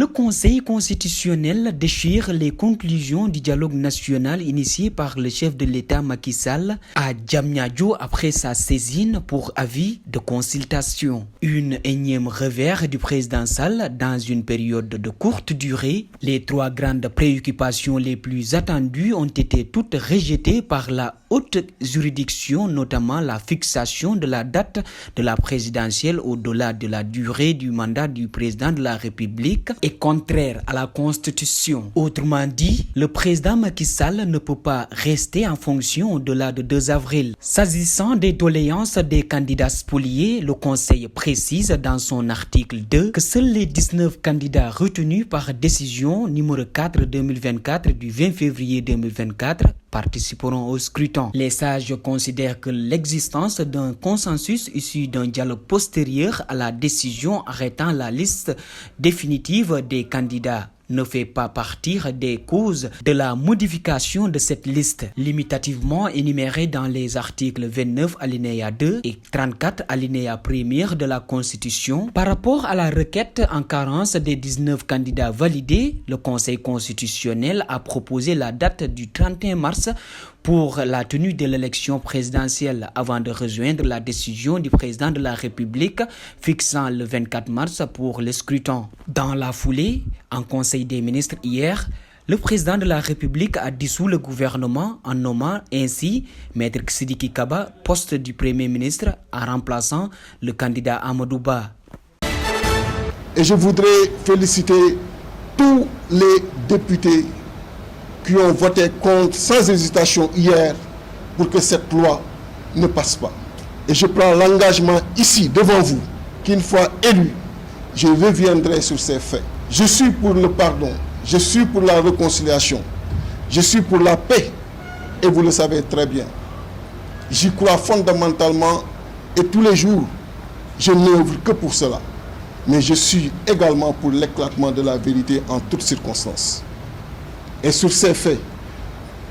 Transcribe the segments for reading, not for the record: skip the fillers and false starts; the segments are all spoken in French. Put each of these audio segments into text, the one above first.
Le Conseil constitutionnel déchire les conclusions du dialogue national initié par le chef de l'État Macky Sall à Diamniadio après sa saisine pour avis de consultation. Une énième revers du président Sall dans une période de courte durée. Les trois grandes préoccupations les plus attendues ont été toutes rejetées par la haute juridiction, notamment la fixation de la date de la présidentielle au-delà de la durée du mandat du président de la République est contraire à la Constitution. Autrement dit, le président Macky Sall ne peut pas rester en fonction au-delà de 2 avril. S'agissant des doléances des candidats spoliés, le Conseil précise dans son article 2 que seuls les 19 candidats retenus par décision numéro 4/2024 du 20 février 2024 participeront au scrutin. Les sages considèrent que l'existence d'un consensus issu d'un dialogue postérieur à la décision arrêtant la liste définitive des candidats ne fait pas partir des causes de la modification de cette liste, limitativement énumérée dans les articles 29 alinéa 2 et 34 alinéa 1 de la Constitution. Par rapport à la requête en carence des 19 candidats validés, le Conseil constitutionnel a proposé la date du 31 mars pour la tenue de l'élection présidentielle avant de rejoindre la décision du président de la République fixant le 24 mars pour le scrutin. Dans la foulée, en Conseil des ministres hier, le président de la République a dissous le gouvernement en nommant ainsi Maître Sidiki Kaba, poste du Premier ministre, en remplaçant le candidat Amadou Ba. Et je voudrais féliciter tous les députés qui ont voté contre sans hésitation hier pour que cette loi ne passe pas. Et je prends l'engagement ici, devant vous, qu'une fois élu, je reviendrai sur ces faits. Je suis pour le pardon, je suis pour la réconciliation, je suis pour la paix, et vous le savez très bien. J'y crois fondamentalement et tous les jours, je n'œuvre que pour cela. Mais je suis également pour l'éclatement de la vérité en toutes circonstances. Et sur ces faits,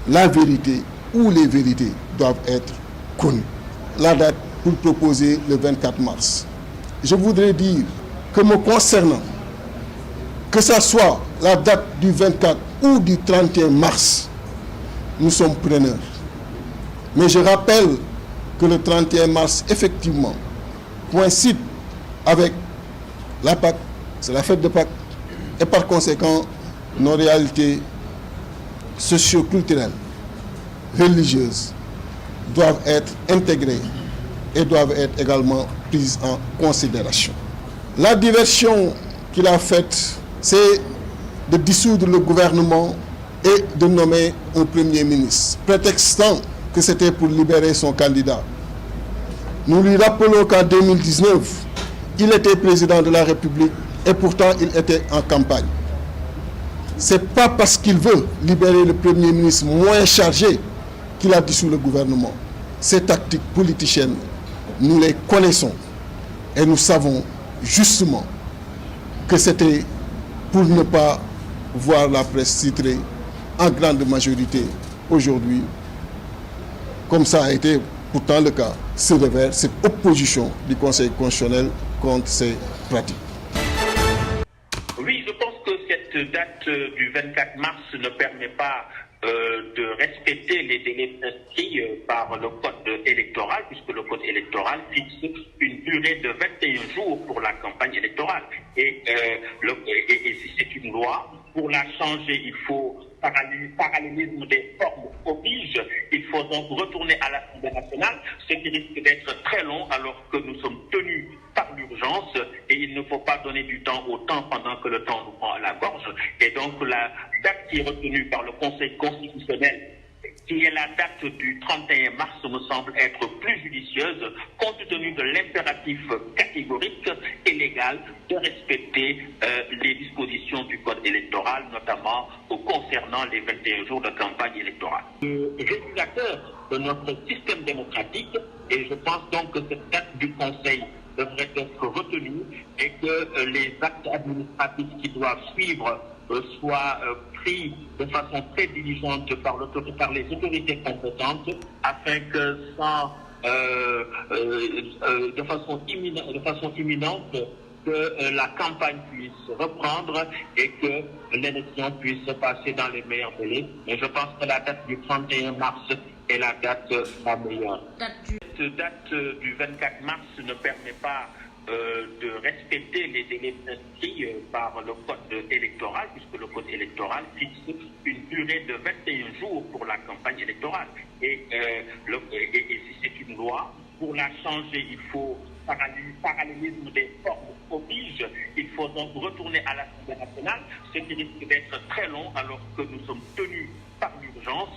la vérité ou les vérités doivent être connues. La date pour proposer le 24 mars. Je voudrais dire que me concernant, que ce soit la date du 24 ou du 31 mars, nous sommes preneurs. Mais je rappelle que le 31 mars, effectivement, coïncide avec la Pâque, c'est la fête de Pâques, et par conséquent, nos réalités socio-culturelles, religieuses, doivent être intégrées et doivent être également prises en considération. La diversion qu'il a faite, c'est de dissoudre le gouvernement et de nommer un Premier ministre, prétextant que c'était pour libérer son candidat. Nous lui rappelons qu'en 2019, il était président de la République et pourtant il était en campagne. Ce n'est pas parce qu'il veut libérer le Premier ministre moins chargé qu'il a dissous le gouvernement. Ces tactiques politiciennes, nous les connaissons et nous savons justement que c'était pour ne pas voir la presse titrée en grande majorité aujourd'hui, comme ça a été pourtant le cas, ce revers, cette opposition du Conseil constitutionnel contre ces pratiques. Oui, je pense que cette date du 24 mars ne permet pas de respecter les délais prescrits par le code électoral, puisque le code électoral fixe une durée de 21 jours pour la campagne électorale. Et si c'est une loi, pour la changer, il faut parallélisme des formes oblige. Il faut donc retourner à l'Assemblée nationale, ce qui risque d'être très long alors que nous sommes tenus par l'urgence et il ne faut pas donner du temps au temps pendant que le temps nous prend à la gorge. Et donc la date qui est retenue par le Conseil constitutionnel, qui est la date du 31 mars, me semble être plus judicieuse compte tenu de l'impératif catégorique et légal de respecter les dispositions du code électoral, notamment concernant les 21 jours de campagne électorale. Le régulateur de notre système démocratique, et je pense donc que cette date du Conseil devrait être retenue et que les actes administratifs qui doivent suivre soient pris de façon très diligente par les autorités compétentes afin que de façon imminente, que la campagne puisse reprendre et que l'élection puisse se passer dans les meilleurs délais. Mais je pense que la date du 31 mars est la date la meilleure. Cette date du 24 mars ne permet pas de respecter les délais inscrits par le code électoral, puisque le code électoral fixe une durée de 21 jours pour la campagne électorale. Et si c'est une loi, pour la changer, il faut parallélisme des formes oblige. Il faut donc retourner à l'Assemblée nationale, ce qui risque d'être très long alors que nous sommes tenus par l'urgence.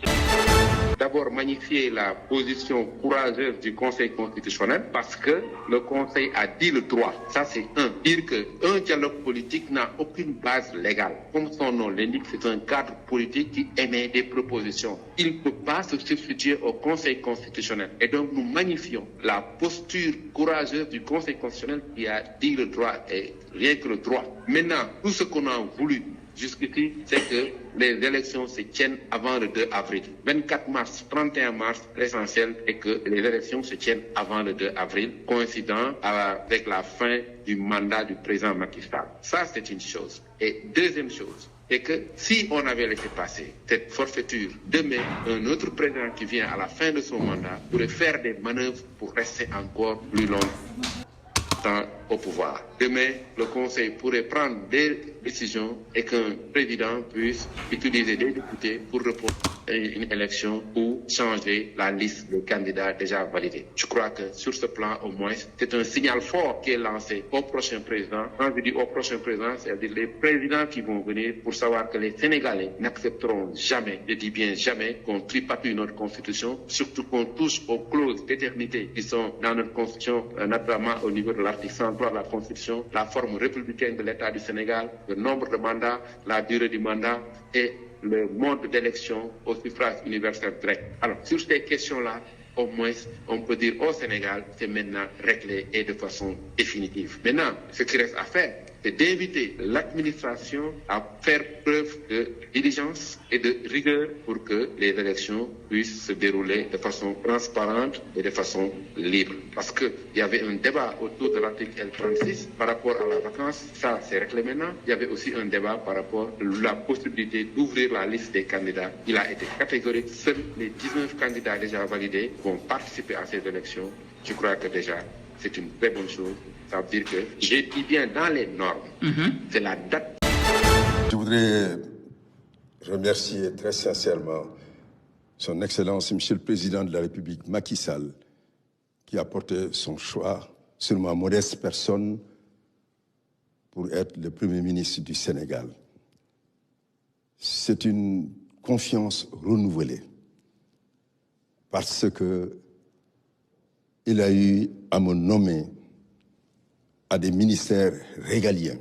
D'abord, magnifier la position courageuse du Conseil constitutionnel parce que le Conseil a dit le droit. Ça, c'est un. Dire qu'un dialogue politique n'a aucune base légale. Comme son nom l'indique, c'est un cadre politique qui émet des propositions. Il ne peut pas se substituer au Conseil constitutionnel. Et donc, nous magnifions la posture courageuse du Conseil constitutionnel qui a dit le droit et rien que le droit. Maintenant, tout ce qu'on a voulu jusqu'ici, c'est que les élections se tiennent avant le 2 avril. 24 mars, 31 mars, l'essentiel est que les élections se tiennent avant le 2 avril, coïncident avec la fin du mandat du président Macky Sall. Ça, c'est une chose. Et deuxième chose, c'est que si on avait laissé passer cette forfaiture, demain, un autre président qui vient à la fin de son mandat pourrait faire des manœuvres pour rester encore plus longtemps au pouvoir. Demain, le Conseil pourrait prendre des décisions et qu'un président puisse utiliser des députés pour reporter une élection ou changer la liste de candidats déjà validés. Je crois que sur ce plan, au moins, c'est un signal fort qui est lancé au prochain président. Quand je dis au prochain président, c'est-à-dire les présidents qui vont venir pour savoir que les Sénégalais n'accepteront jamais, je dis bien jamais, qu'on tripatouille notre constitution, surtout qu'on touche aux clauses d'éternité qui sont dans notre constitution, notamment au niveau de l'article 103 de la Constitution, la forme républicaine de l'État du Sénégal, le nombre de mandats, la durée du mandat et le mode d'élection au suffrage universel direct. Alors, sur ces questions-là, au moins, on peut dire au Sénégal, c'est maintenant réglé et de façon définitive. Maintenant, ce qui reste à faire, c'est d'inviter l'administration à faire preuve de diligence et de rigueur pour que les élections puissent se dérouler de façon transparente et de façon libre. Parce qu'il y avait un débat autour de l'article L36 par rapport à la vacance, ça c'est réglé maintenant. Il y avait aussi un débat par rapport à la possibilité d'ouvrir la liste des candidats. Il a été catégorique, seuls les 19 candidats déjà validés vont participer à ces élections. Je crois que déjà, c'est une très bonne chose. Ça veut dire que j'ai dit bien dans les normes. C'est la date. Je voudrais remercier très sincèrement Son Excellence, Monsieur le Président de la République, Macky Sall, qui a porté son choix sur ma modeste personne pour être le Premier ministre du Sénégal. C'est une confiance renouvelée parce que il a eu à me nommer à des ministères régaliens,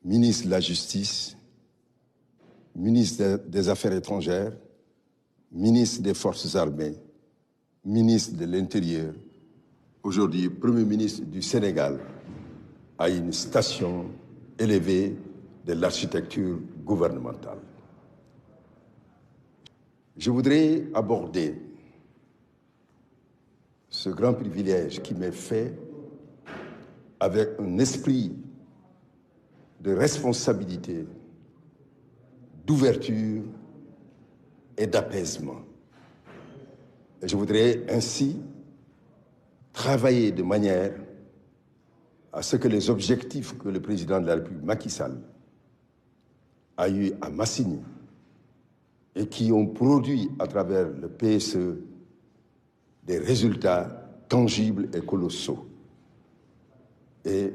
ministre de la Justice, ministre des Affaires étrangères, ministre des Forces armées, ministre de l'Intérieur, aujourd'hui Premier ministre du Sénégal, à une station élevée de l'architecture gouvernementale. Je voudrais aborder ce grand privilège qui m'est fait avec un esprit de responsabilité, d'ouverture et d'apaisement. Et je voudrais ainsi travailler de manière à ce que les objectifs que le président de la République, Macky Sall, a eu à m'assigner et qui ont produit à travers le PSE des résultats tangibles et colossaux. Et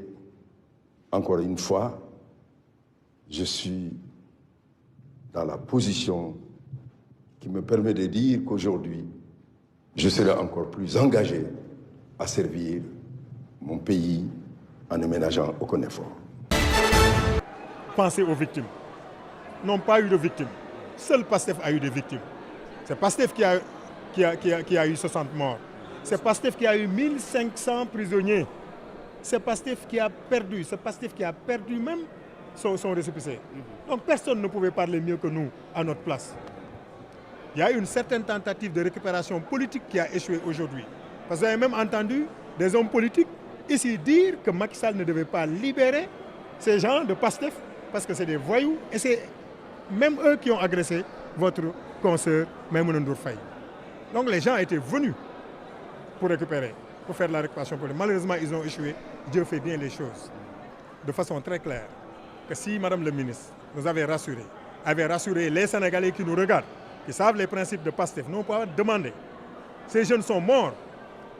encore une fois, je suis dans la position qui me permet de dire qu'aujourd'hui, je serai encore plus engagé à servir mon pays en ne ménageant aucun effort. Pensez aux victimes. N'ont pas eu de victimes. Seul Pastef a eu des victimes. C'est Pastef qui a eu 60 morts. C'est Pastef qui a eu 1500 prisonniers. C'est Pastef qui a perdu. C'est Pastef qui a perdu même son récépissé. Donc personne ne pouvait parler mieux que nous à notre place. Il y a eu une certaine tentative de récupération politique qui a échoué aujourd'hui. Parce que vous avez même entendu des hommes politiques ici dire que Macky Sall ne devait pas libérer ces gens de PASTEF parce que c'est des voyous et c'est même eux qui ont agressé votre consoeur Maïmouna Ndour Faye. Donc les gens étaient venus pour récupérer, pour faire la récupération politique. Malheureusement, ils ont échoué. Dieu fait bien les choses de façon très claire. Que si Madame le ministre nous avait rassuré les Sénégalais qui nous regardent, qui savent les principes de PASTEF, nous pouvons demander. Ces jeunes sont morts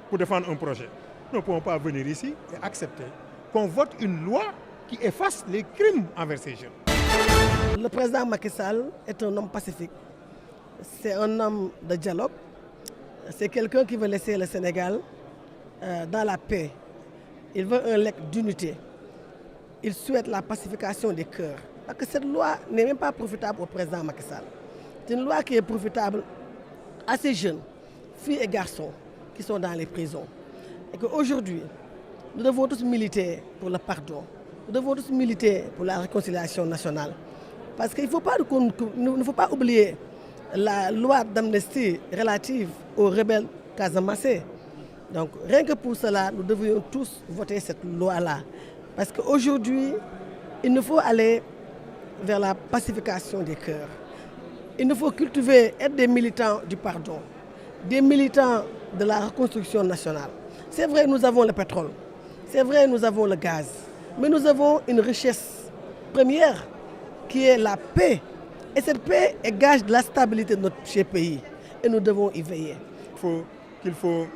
pour défendre un projet. Nous ne pouvons pas venir ici et accepter qu'on vote une loi qui efface les crimes envers ces jeunes. Le président Macky Sall est un homme pacifique. C'est un homme de dialogue. C'est quelqu'un qui veut laisser le Sénégal dans la paix. Il veut un legs d'unité. Il souhaite la pacification des cœurs. Parce que cette loi n'est même pas profitable au président Macky Sall. C'est une loi qui est profitable à ces jeunes, filles et garçons, qui sont dans les prisons. Et qu'aujourd'hui, nous devons tous militer pour le pardon. Nous devons tous militer pour la réconciliation nationale. Parce qu'il ne faut pas oublier la loi d'amnistie relative aux rebelles casamassés. Donc rien que pour cela, nous devrions tous voter cette loi-là. Parce qu'aujourd'hui, il nous faut aller vers la pacification des cœurs. Il nous faut cultiver, être des militants du pardon, des militants de la reconstruction nationale. C'est vrai, nous avons le pétrole, c'est vrai, nous avons le gaz, mais nous avons une richesse première qui est la paix. Et cette paix est gage de la stabilité de notre cher pays. Et nous devons y veiller. Il faut